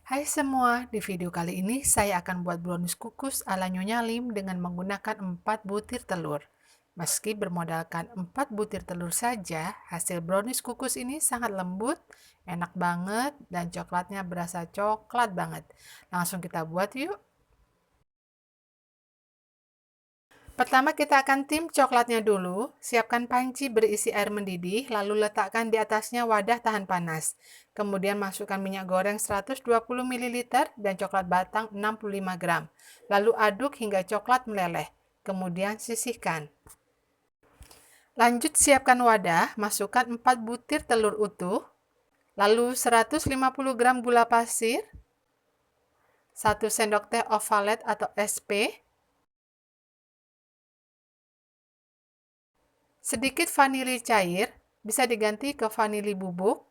Hai semua, di video kali ini saya akan buat brownies kukus ala Nyonya Lim dengan menggunakan 4 butir telur. Meski bermodalkan 4 butir telur saja, hasil brownies kukus ini sangat lembut, enak banget, dan coklatnya berasa coklat banget. Langsung kita buat yuk. Pertama kita akan tim coklatnya dulu. Siapkan panci berisi air mendidih, lalu letakkan di atasnya wadah tahan panas. Kemudian masukkan minyak goreng 120 ml dan coklat batang 65 gram. Lalu aduk hingga coklat meleleh. Kemudian sisihkan. Lanjut siapkan wadah, masukkan 4 butir telur utuh, lalu 150 gram gula pasir, 1 sendok teh ovalet atau SP, sedikit vanili cair, bisa diganti ke vanili bubuk.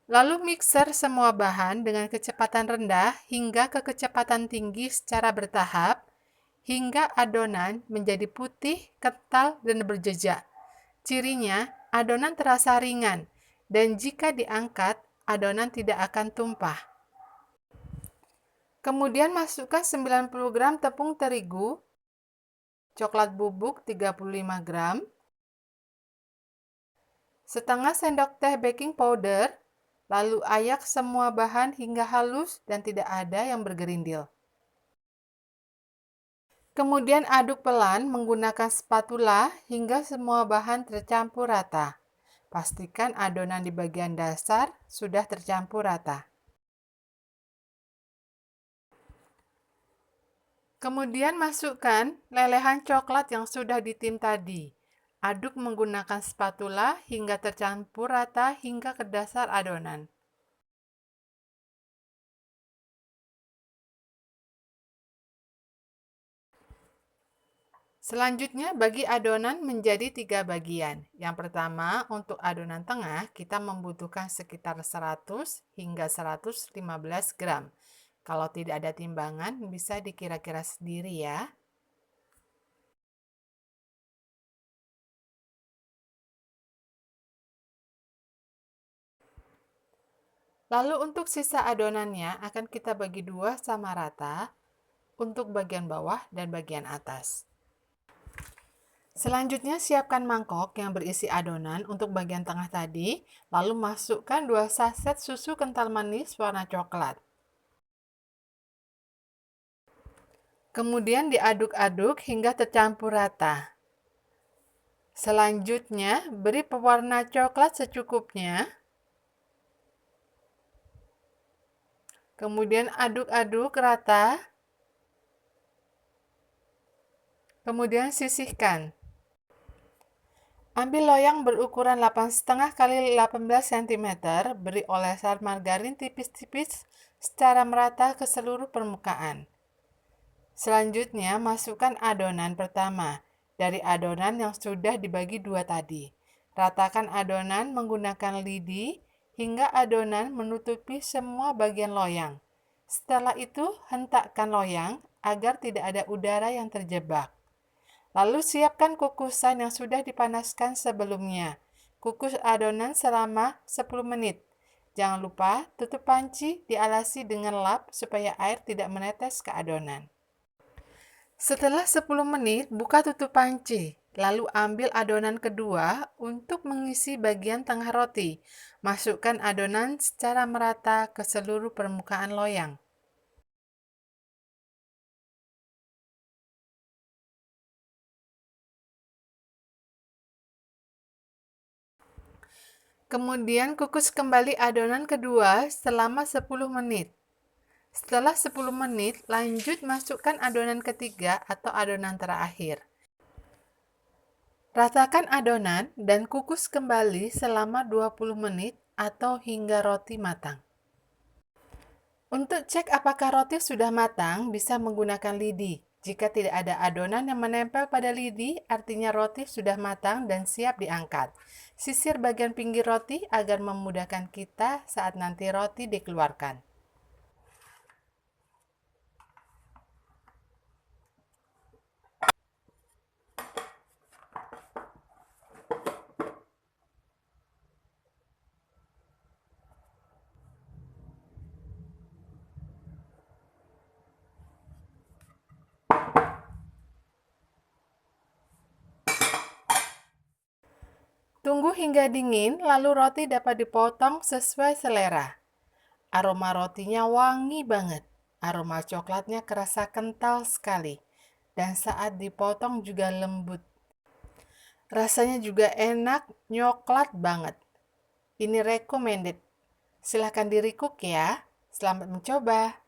Lalu mixer semua bahan dengan kecepatan rendah hingga ke kecepatan tinggi secara bertahap, hingga adonan menjadi putih, kental, dan berjejak. Cirinya, adonan terasa ringan, dan jika diangkat, adonan tidak akan tumpah. Kemudian masukkan 90 gram tepung terigu, coklat bubuk 35 gram, setengah sendok teh baking powder, lalu ayak semua bahan hingga halus dan tidak ada yang bergerindil. Kemudian aduk pelan menggunakan spatula hingga semua bahan tercampur rata. Pastikan adonan di bagian dasar sudah tercampur rata. Kemudian masukkan lelehan coklat yang sudah ditim tadi. Aduk menggunakan spatula hingga tercampur rata hingga ke dasar adonan. Selanjutnya, bagi adonan menjadi 3 bagian. Yang pertama, untuk adonan tengah, kita membutuhkan sekitar 100 hingga 115 gram. Kalau tidak ada timbangan, bisa dikira-kira sendiri ya. Lalu untuk sisa adonannya akan kita bagi dua sama rata untuk bagian bawah dan bagian atas. Selanjutnya siapkan mangkok yang berisi adonan untuk bagian tengah tadi, lalu masukkan 2 saset susu kental manis warna coklat. Kemudian diaduk-aduk hingga tercampur rata. Selanjutnya, beri pewarna coklat secukupnya. Kemudian aduk-aduk rata. Kemudian sisihkan. Ambil loyang berukuran 8,5 x 18 cm, beri olesan margarin tipis-tipis secara merata ke seluruh permukaan. Selanjutnya, masukkan adonan pertama dari adonan yang sudah dibagi dua tadi. Ratakan adonan menggunakan lidi hingga adonan menutupi semua bagian loyang. Setelah itu, hentakkan loyang agar tidak ada udara yang terjebak. Lalu siapkan kukusan yang sudah dipanaskan sebelumnya. Kukus adonan selama 10 menit. Jangan lupa tutup panci dialasi dengan lap supaya air tidak menetes ke adonan. Setelah 10 menit, buka tutup panci. Lalu ambil adonan kedua untuk mengisi bagian tengah roti. Masukkan adonan secara merata ke seluruh permukaan loyang. Kemudian kukus kembali adonan kedua selama 10 menit. Setelah 10 menit, lanjut masukkan adonan ketiga atau adonan terakhir. Ratakan adonan dan kukus kembali selama 20 menit atau hingga roti matang. Untuk cek apakah roti sudah matang, bisa menggunakan lidi. Jika tidak ada adonan yang menempel pada lidi, artinya roti sudah matang dan siap diangkat. Sisir bagian pinggir roti agar memudahkan kita saat nanti roti dikeluarkan. Tunggu hingga dingin, lalu roti dapat dipotong sesuai selera. Aroma rotinya wangi banget. Aroma coklatnya kerasa kental sekali. Dan saat dipotong juga lembut. Rasanya juga enak, nyoklat banget. Ini recommended. Silahkan di-recook ya. Selamat mencoba.